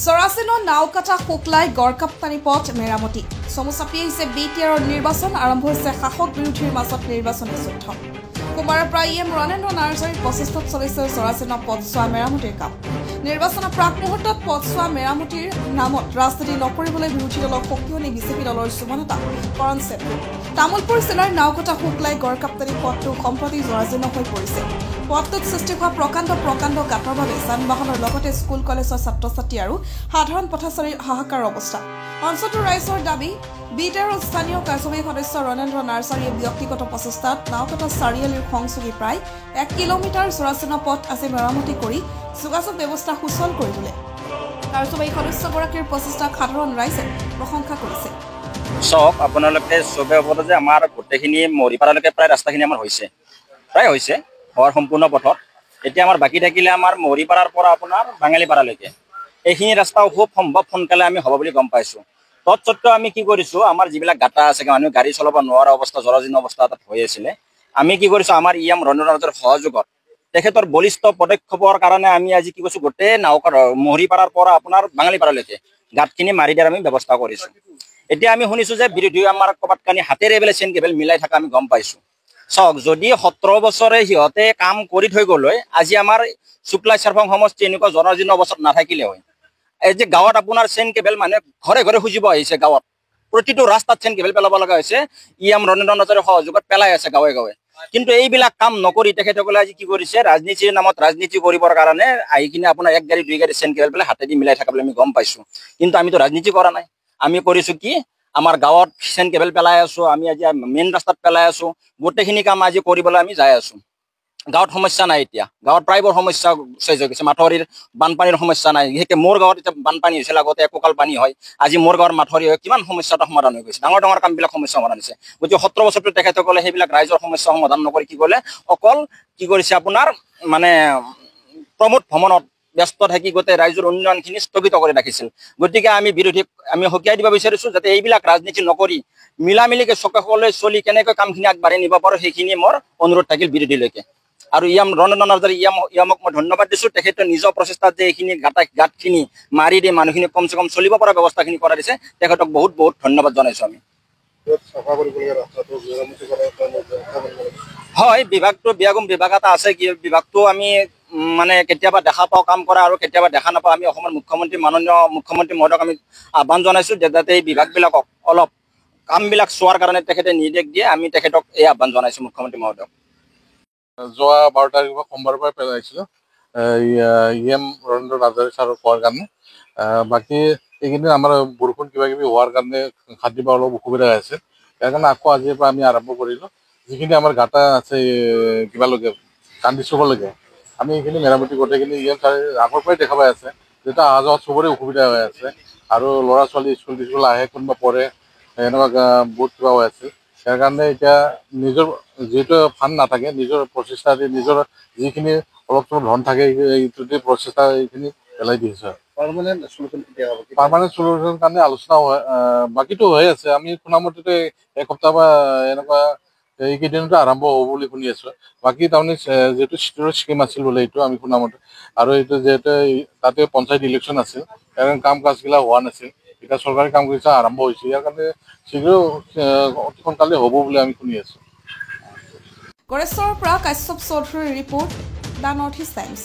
চৰাচিনৰ নাওকাটা শুকলাই গড়কাপ্তানি পথ মেৰামতি চমু চাপি আহিছে বিটিআৰৰ নিৰ্বাচন আৰম্ভ হৈছে শাসক বিৰোধীৰ মাজত নিৰ্বাচনী যুদ্ধ সোমবাৰৰ পৰা ৰণেন্দ্ৰ নাৰ্জাৰীৰ প্ৰচেষ্টাত চলিছে চৰাচিনৰ পথছোৱা মেৰামতিৰ কাম নিৰ্বাচনৰ প্ৰাক মুহূৰ্তত পথছোৱা মেৰামতিৰ নামত ৰাজনীতি নকৰিবলৈ বিৰোধী দলক সক্ৰিয় বিজেপি দলৰ যুৱনেতা কৰণ চেত্ৰী তামুলপুৰ জিলাৰ নাওকাটা শুকলাই গড়কাপ্তানি পথটো সম্প্ৰতি জৰাজীৰ্ণ হৈ পৰিছে পথটোত সৃষ্টি হোৱা প্ৰকাণ্ড গাঁতৰ বাবে যান বাহনৰ লগতে স্কুল কলেজৰ ছাত্ৰ ছাত্ৰী আৰু সাধাৰণ পথচাৰীৰ হাহাকাৰ অৱস্থা অঞ্চলটোৰ ৰাইজৰ দাবী বিটিআৰৰ স্থানীয় কাৰ্যবাহী সদস্য ৰণেন্দ্ৰ নাৰ্জাৰীয়ে ব্যক্তিগত প্ৰচেষ্টাত নাওকাটা চাৰিআলিৰ সংযোগী প্ৰায় 1 কিলোমিটাৰ চৰাচিৰ্ণ পথ আজি মেৰামতি কৰি যোগাযোগ ব্যৱস্থা সুচল কৰি তোলে কাৰ্যবাহী সদস্যগৰাকীৰ প্ৰচেষ্টাক সাধাৰণ ৰাইজে প্ৰশংসা কৰিছে সব আপোনালোকে সবে হ'ব যে আমাৰ গোটেইখিনি মৰিপাৰালৈকে প্ৰায় ৰাস্তাখিনি আমাৰ হৈছে হৰ সম্পূৰ্ণ পথত এতিয়া আমাৰ বাকি থাকিলে আমাৰ মৰিপাৰাৰ পৰা আপোনাৰ বাঙালীপাৰালৈকে এইখিনি ৰাস্তা খুব সম্ভৱ সোনকালে আমি হ'ব বুলি গম পাইছো তৎসত্ত্বেও আমি কি কৰিছো আমাৰ যিবিলাক গাঁটা আছে মানুহ গাড়ী চলাব নোৱাৰা অৱস্থা জৰাজীৰ্ণ অৱস্থা তাত হৈ আছিলে আমি কি কৰিছো আমাৰ ৰণেন্দ্ৰ নাৰ্জাৰীৰ সহযোগত তেখেতৰ বলিষ্ঠ পদক্ষেপৰ কাৰণে আমি আজি কি কৈছো গোটেই মৰিপাৰাৰ পৰা আপোনাৰ বাঙালীপাৰালৈকে গাঁতখিনি মাৰি দিয়াৰ আমি ব্যৱস্থা কৰিছো এতিয়া আমি শুনিছো যে বিৰোধী আমাৰ ক'ৰবাত কানি হাতেৰে বোলে চেইন কেবল মিলাই থকা আমি গম পাইছো চাওক যদি 17 বছৰে সিহঁতে কাম কৰি থৈ গ'লৈ আজি আমাৰ শুক্লাই চাৰফং সমষ্টি এনেকুৱা জৰাজীৰ্ণ অৱস্থাত নাথাকিলে হয় এই যে গাঁৱত আপোনাৰ চেইন কেবল মানে ঘৰে ঘৰে খুজিব আহিছে গাঁৱত প্ৰতিটো ৰাস্তাত চেইন কেবল পেলাব লগা হৈছে ৰণেন্দ্ৰ নাৰ্জাৰীৰ সহযোগত পেলাই আছে গাঁৱে গাঁৱে কিন্তু এইবিলাক কাম নকৰি তেখেতসকলে আজি কি কৰিছে ৰাজনীতিৰ নামত ৰাজনীতি কৰিবৰ কাৰণে আহি কিনে আপোনাৰ 1 গাড়ী 2 গাড়ী চেইন কেবল পেলাই হাতেদি মিলাই থকা বুলি আমি গম পাইছো কিন্তু আমিতো ৰাজনীতি কৰা নাই আমি কৰিছো কি আমাৰ গাঁৱত চেইন কেবল পেলাই আছো আমি আজি মেইন ৰাস্তাত পেলাই আছো গোটেইখিনি কাম আজি কৰিবলৈ আমি যাই আছো গাঁৱত সমস্যা নাই এতিয়া গাঁৱত প্ৰায়বোৰ সমস্যা চেজ হৈ গৈছে মাথৰিৰ বানপানীৰ সমস্যা নাই বিশেষকৈ মোৰ গাঁৱত এতিয়া বানপানী হৈছিল আগতে একোকাল পানী হয় আজি মোৰ গাঁৱৰ মাথৰি হৈ কিমান সমস্যাটো সমাধান হৈ গৈছে ডাঙৰ কামবিলাক সমস্যা সমাধান হৈছে গতিকে 17 বছৰটো তেখেতসকলে সেইবিলাক ৰাইজৰ সমস্যা সমাধান নকৰি কি কৰিলে অকল কি কৰিছে আপোনাৰ মানে প্ৰমোদ ভ্ৰমণত ব্যস্ত থাকি গোটেই ৰাইজৰ উন্নয়নখিনি স্থগিত কৰি ৰাখিছিল গতিকে আমি বিৰোধীক আমি সকীয়াই দিব বিচাৰিছো যাতে এইবিলাক ৰাজনীতি নকৰি মিলামিলিকে সকলোৱে চলি কেনেকৈ কামখিনি আগবাঢ়ি নিব পাৰো সেইখিনি মোৰ অনুৰোধ থাকিল বিৰোধীলৈকে আৰু ৰণেন্দ্ৰ নাৰ্জাৰী ইয়ামক মই ধন্যবাদ দিছো তেখেতৰ নিজৰ প্ৰচেষ্টাত যে এইখিনি গাঁতখিনি মাৰি দি মানুহখিনি কমচে কম চলিব পৰা ব্যৱস্থাখিনি কৰা দিছে তেখেতক বহুত ধন্যবাদ জনাইছো আমি হয় বিভাগটো বিয়াগুম বিভাগ এটা আছে কি বিভাগটো আমি মানে কেতিয়াবা দেখা পাওঁ কাম কৰা আৰু কেতিয়াবা দেখা নাপাওঁ আমি অসমৰ মাননীয় মুখ্যমন্ত্ৰী মহোদয়ক আমি আহ্বান জনাইছো যাতে এই বিভাগবিলাকক অলপ কামবিলাক চোৱাৰ কাৰণে তেখেতে নিৰ্দেশ দিয়ে আমি তেখেতক এই আহ্বান জনাইছো মুখ্যমন্ত্ৰী মহোদয়ক যোৱা 12 তাৰিখৰ সোমবাৰৰ পৰা পেলাইছিলোঁ ৰণেন্দ্ৰ নাৰ্জাৰী ছাৰক কোৱাৰ কাৰণে বাকী এইকেইদিন আমাৰ বৰষুণ কিবা কিবি হোৱাৰ কাৰণে খাদ্য বা অলপ অসুবিধা হৈ আছে ইয়াৰ কাৰণে আকৌ আজিৰ পৰা আমি আৰম্ভ কৰিলোঁ যিখিনি আমাৰ গাঁটা আছে কিবালৈকে কান্দি চুকলৈকে আমি এইখিনি মেৰামতি গোটেইখিনি ছাৰ আগৰ পৰাই দেখা পাই আছে যিহেতু অহা যোৱাত চবৰে অসুবিধা হৈ আছে আৰু ল'ৰা ছোৱালী স্কুল আহে কোনোবা পঢ়ে এনেকুৱা বহুত কিবা হৈ আছে ইয়াৰ কাৰণে এতিয়া নিজৰ যিহেতু ফাণ্ড নাথাকে নিজৰ প্ৰচেষ্টা দি নিজৰ যিখিনি অলপ চলপ ধন থাকে এইটোতে প্ৰচেষ্টা এইখিনি পেলাই দিছে পাৰ্মানেণ্ট চলিউশ্যনৰ কাৰণে আলোচনা হয় বাকীটো হৈ আছে আমি শুনামতে এসপ্তাহ বা এনেকুৱা এইকেইদিনতে আৰম্ভ হ'ব বুলি শুনি আছো বাকী তাৰমানে যিহেতু ষ্টেটৰ স্কিম আছিল বোলে এইটো আমি শুনামতে আৰু এইটো যিহেতু তাতে পঞ্চায়ত ইলেকশ্যন আছিল ইয়াৰ কাৰণে কাম কাজবিলাক হোৱা নাছিল এতিয়া চৰকাৰী কাম কাজ আৰম্ভ হৈছে ইয়াৰ কাৰণে শীঘ্ৰ অতি সোনকালে হ'ব বুলি আমি শুনি আছো গড়েশ্বৰৰ পৰা কাশ্যপ চৌধুৰীৰ report the north east times